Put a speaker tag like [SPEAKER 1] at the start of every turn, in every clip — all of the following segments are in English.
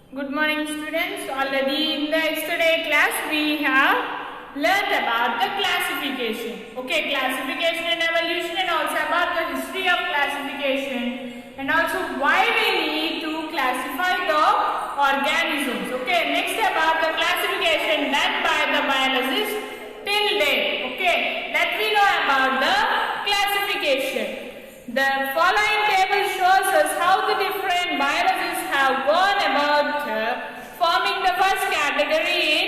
[SPEAKER 1] Good morning students. Already in the yesterday class we have learned about the classification. Okay, classification and evolution, and also about the history of classification, and also why we need to classify the organisms. Okay, next about the classification done by the biologists till date. Okay, let me know about the classification. The following table shows us how the different biologists have gone about forming the first category in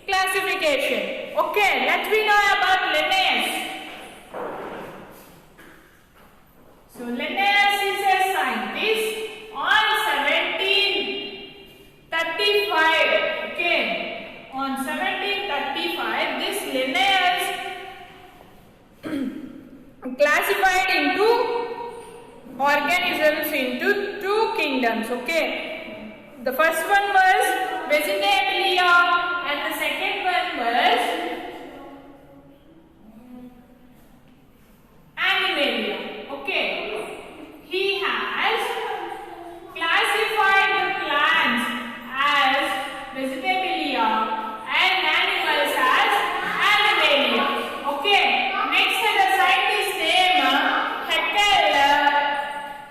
[SPEAKER 1] classification. Okay, let me know about Linnaeus. So Linnaeus is a scientist on 1735. Okay, on 1735, this Linnaeus classified into organisms into two kingdoms. Okay, the first one was Vegetabilia and the second one was Animalia. Okay, he has classified the plants as Vegetabilia and animals as Animalia. Okay, next the scientist name Haeckel,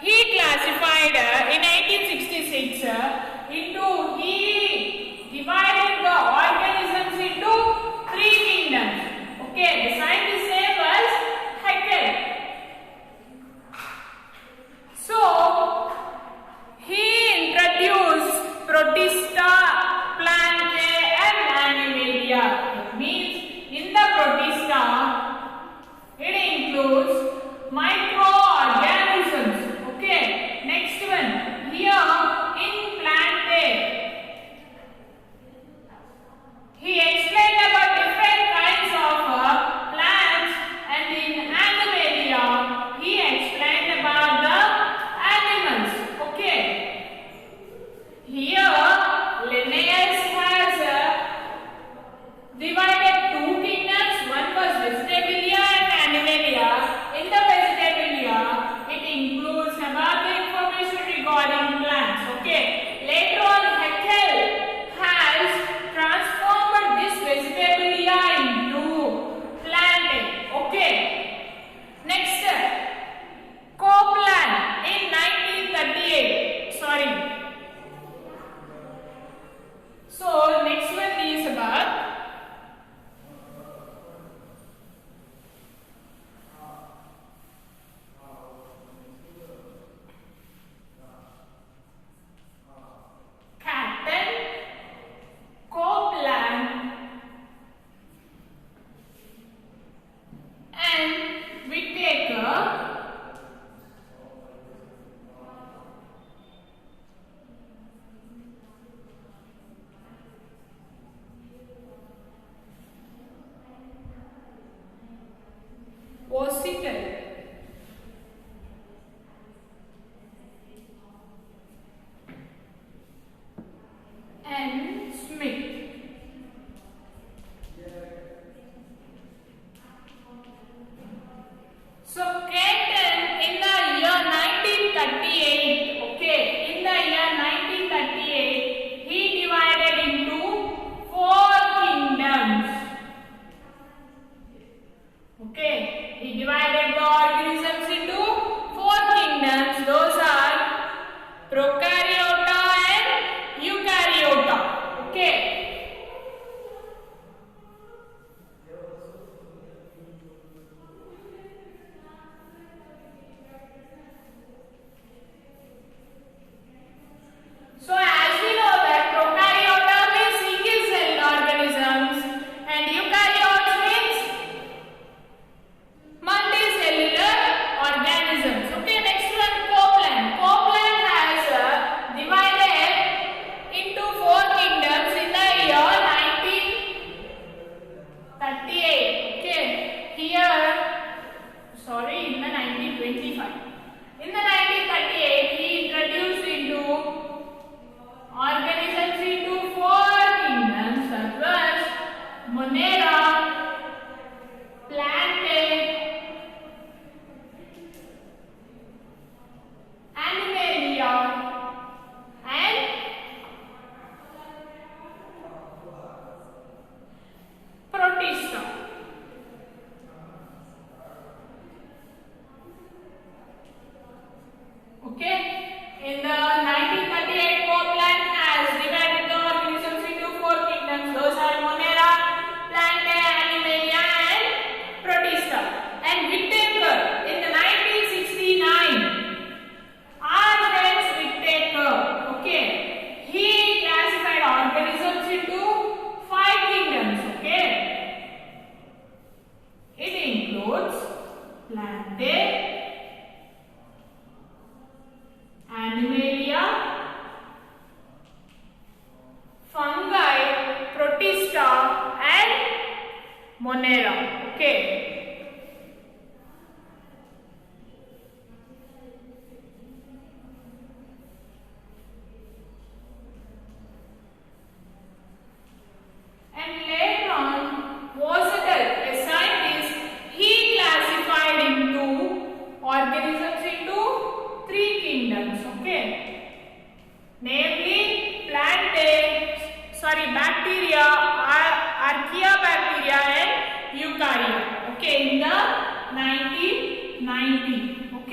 [SPEAKER 1] he classified in 1866 he divided the organisms into three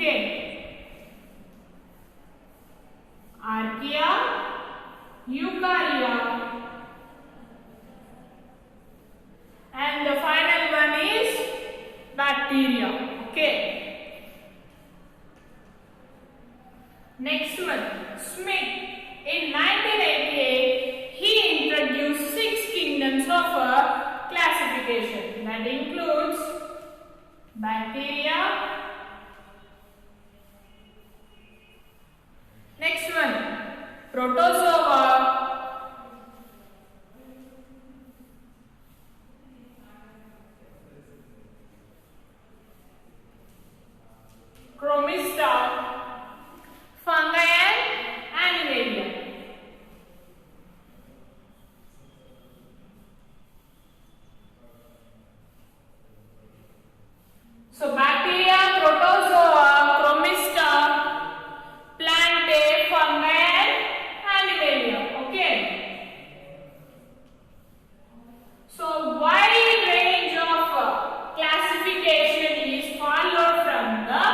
[SPEAKER 1] Okay. Archaea, Eukarya, and the final one is bacteria. Okay. Next one, Smith. In 1988, he introduced 6 kingdoms of classification. That includes bacteria. Next one, protozoa. Chromista, fungi and animalia. So bacteria, protozoa, chromista, plantae, fungi and animalia. Okay. So wide range of classification is followed from the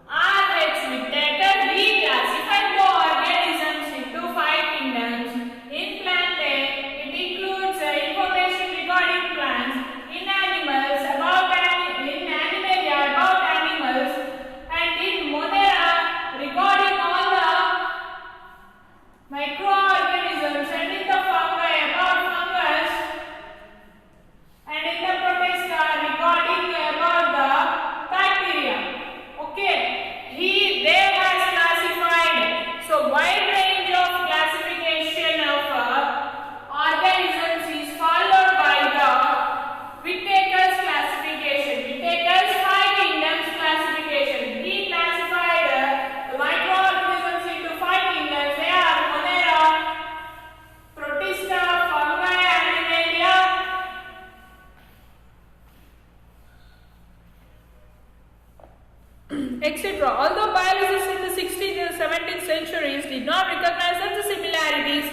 [SPEAKER 1] RH Whittaker reclassified the organisms into 5 kingdoms. In plantae, it includes information regarding plants. In animals, in animalia about animals, and in Monera regarding all the microorganisms, and in the fungi about fungus, and in the protista regarding about the bacteria. Okay. They has classified. So wide range of classification of organisms is followed by the Whittaker's classification. Whittaker's 5 kingdoms classification. He classified the microorganisms into 5 kingdoms. They are Monera, Protista, fungi, animalia, etc. Although biologists in the 16th and 17th centuries did not recognize that the similarities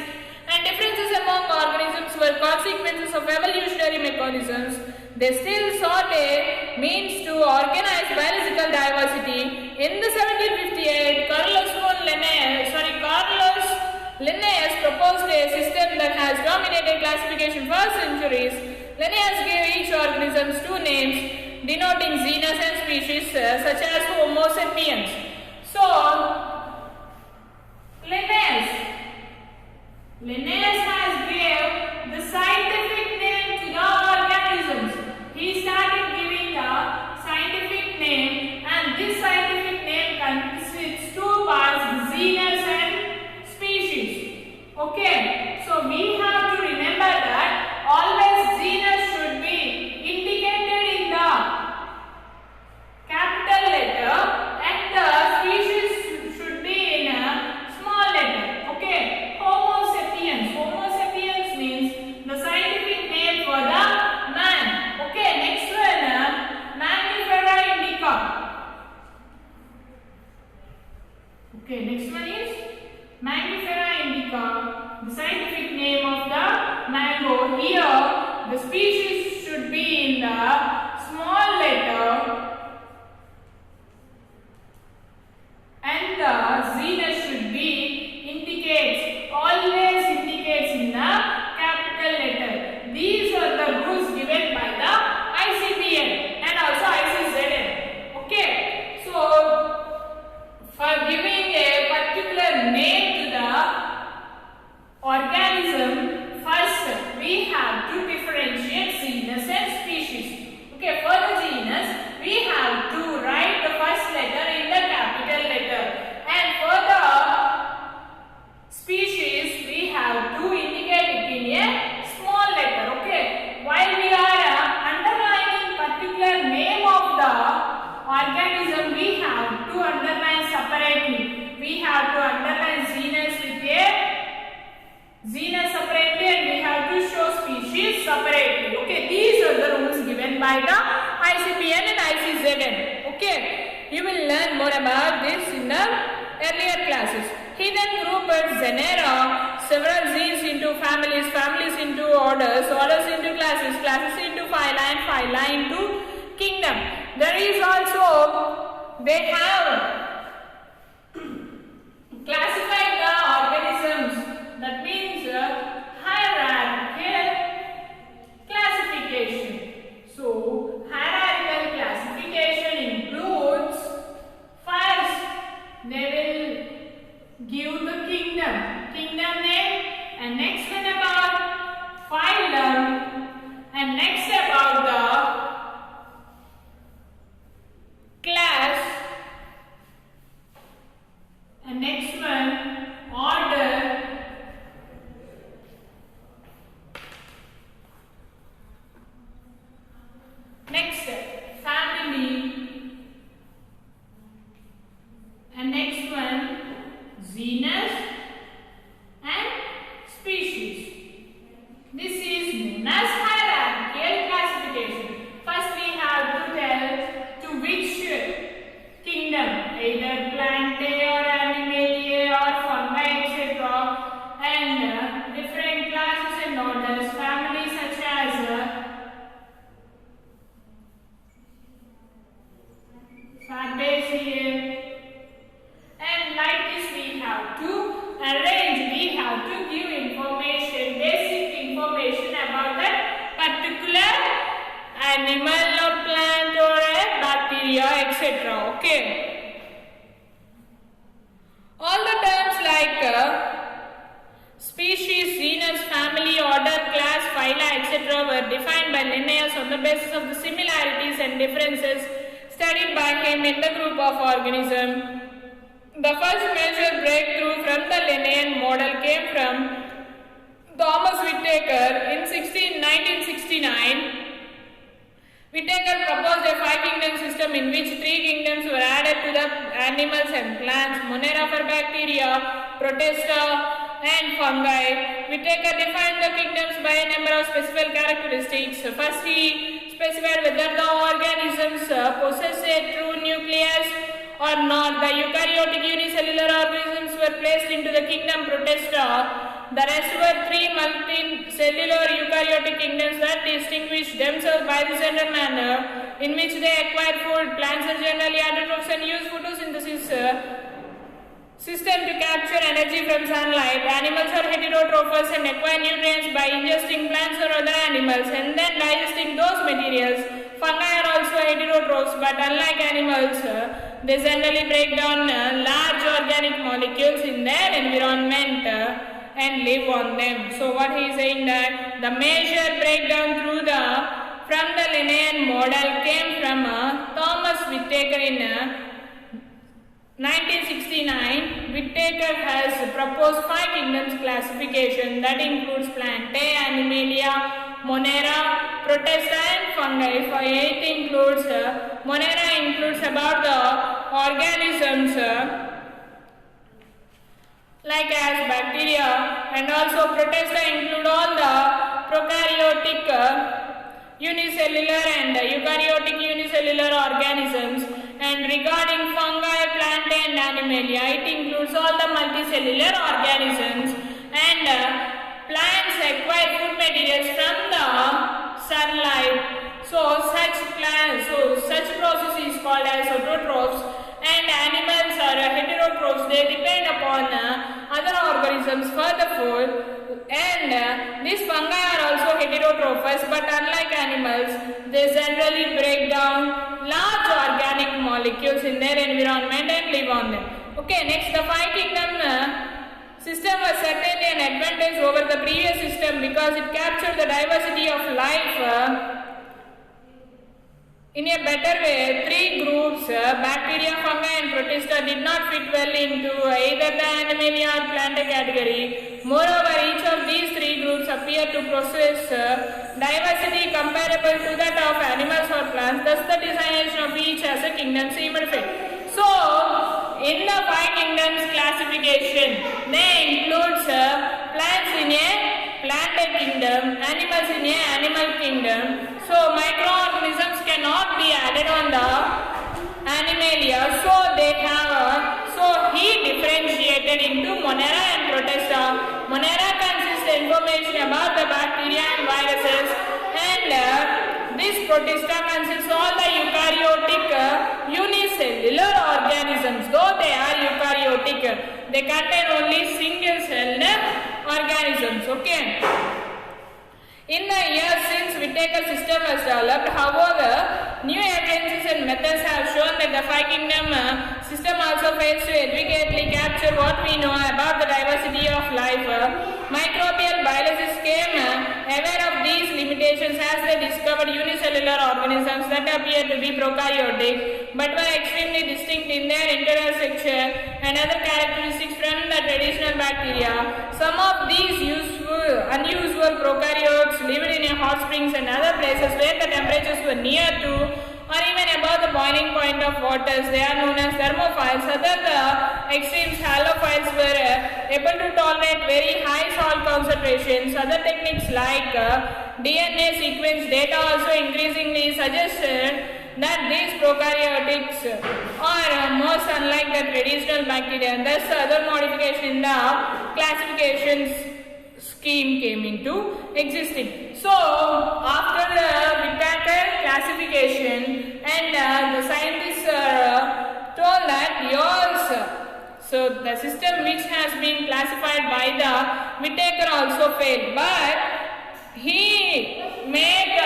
[SPEAKER 1] and differences among organisms were consequences of evolutionary mechanisms, they still sought a means to organize biological diversity. In the 1758, Carlos Linnaeus proposed a system that has dominated classification for centuries. Linnaeus gave each organism 2 names denoting genus and species, such as Homo sapiens. So, Linnaeus has gave the scientific name to the organisms. He started giving the scientific name, and this scientific name consists 2 parts, genus and species. Okay, so we have to remember that always genus should be indicated in the capital letter and the species should be in a small letter. Okay, Homo sapiens. Homo sapiens means the scientific name for the man. Okay, next one, Mangifera indica. Okay, next one is Mangifera indica, the scientific name of the mango. Here, the species should be in the small letter and the genus should be always indicates in the capital letter. These are the rules given by the ICPN and also ICZN. Okay, so for giving a particular name to the organism, first we have to differentiate genus and species. Okay, for the genus, we have to write the first letter in the capital letter, and for the species, we have to indicate it in a small letter. Okay, while we are underlining particular name of the organism, we have to underline separately. We have to underline genus with a genus separately, and we have to show species separately. Okay, these are the rules given by the ICPN and ICZN. Okay, you will learn more about this in the earlier classes. He then grouped genera, several genes into families, families into orders, orders into classes, classes into phyla, and phyla into kingdom. There is also they have classified the organisms. That means hierarchical classification. So hierarchical classification includes first they will give the kingdom name, and next one about phylum, and next about the class, and next one order, next family, and next one genus and species. This is known as hierarchical classification. First we have to tell to which kingdom, either Plantae or Animalia or fungi, etc., and different classes and orders, families such as Fabaceae, and like this we have to arrange, we have to give information, basic information about that particular animal or plant or a bacteria, etc. Okay. All the terms like species, genus, family, order, class, phyla, etc. were defined by Linnaeus on the basis of the similarities and differences studied by him in the group of organisms. The first major breakthrough from the Linnaean model came from Thomas Whittaker in 1969. Whittaker proposed a 5-kingdom system in which 3 kingdoms were added to the animals and plants: Monera for bacteria, Protista, and fungi. Whittaker defined the kingdoms by a number of specific characteristics. First, he specified whether the organisms possess a true nucleus or not. The eukaryotic unicellular organisms were placed into the kingdom Protista. The rest were 3 multicellular eukaryotic kingdoms that distinguish themselves by the general manner in which they acquire food. Plants are generally autotrophs and use photosynthesis system to capture energy from sunlight. Animals are heterotrophs and acquire nutrients by ingesting plants or other animals and then digesting those materials. Fungi are also heterotrophs, but unlike animals, they generally break down large organic molecules in their environment and live on them. So what he is saying that the major breakdown from the Linnaean model came from Thomas Whittaker in 1969. Whittaker has proposed 5 kingdoms classification that includes Plantae, Animalia, Monera, Protista, and fungi. For 8 includes Monera includes about the organisms like as bacteria, and also Protista include all the prokaryotic unicellular and eukaryotic unicellular organisms. And regarding fungi, Plantae, and Animalia, it includes all the multicellular organisms. And plants acquire food materials from the sunlight. So such process is called as autotrophs. And animals are heterotrophs. They depend upon other organisms for the food. And these fungi are also heterotrophs, but unlike animals, they generally break down large organic molecules in their environment and live on them. Okay, next, the 5 kingdom system was certainly an advantage over the previous system because it captured the diversity of life in a better way. 3 groups, bacteria, fungi, and Protista, did not fit well into either the Animalia or Plantae category. Moreover, each of these 3 groups appear to possess diversity comparable to that of animals or plants. Thus, the designation of each as a kingdom seemed fit. So, in the 5 kingdoms classification, they includes plants in a Plantae kingdom, animals in a animal kingdom. So, microorganisms cannot be added on the Animalia. So, he differentiated into Monera and Protista. Monera consists information about the bacteria and viruses, and This protista consists all the eukaryotic unicellular organisms. Though they are eukaryotic, they contain only single-celled organisms. Okay. In the years since Whittaker system was developed, however, new evidences and methods have shown that the five kingdom system also fails to adequately capture what we know about the diversity of life. Microbial biologists came aware of these limitations as they discovered unicellular organisms that appear to be prokaryotic but were extremely distinct in their internal structure and other characteristics from the traditional bacteria. Some of these unusual prokaryotes lived in hot springs and other places where the temperatures were near to or even above the boiling point of waters. They are known as thermophiles. Other the extremes halophiles were able to tolerate very high salt concentrations. Other techniques like DNA sequence data also increasingly suggested that these prokaryotics are most unlike the traditional bacteria, and thus other modification in the classification scheme came into existing. So after the Whittaker classification, and the scientists told that yours, so the system which has been classified by the Whittaker also failed, but he made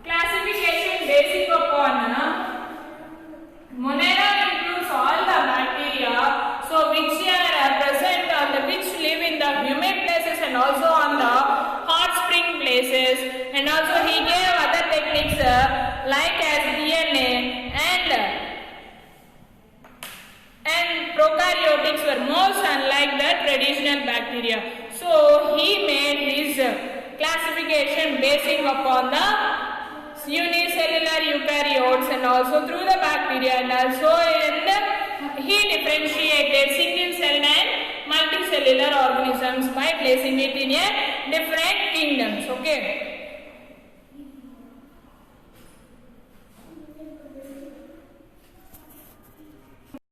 [SPEAKER 1] classification based upon Monera includes all the bacteria, so which are present on the which live in the humid places and also on the hot spring places, and also he gave other techniques like as DNA and prokaryotics were most unlike the traditional bacteria. So he made his classification basing upon the unicellular eukaryotes and also through the bacteria, and also he differentiated single-celled and multicellular organisms by placing it in a different kingdoms. Okay.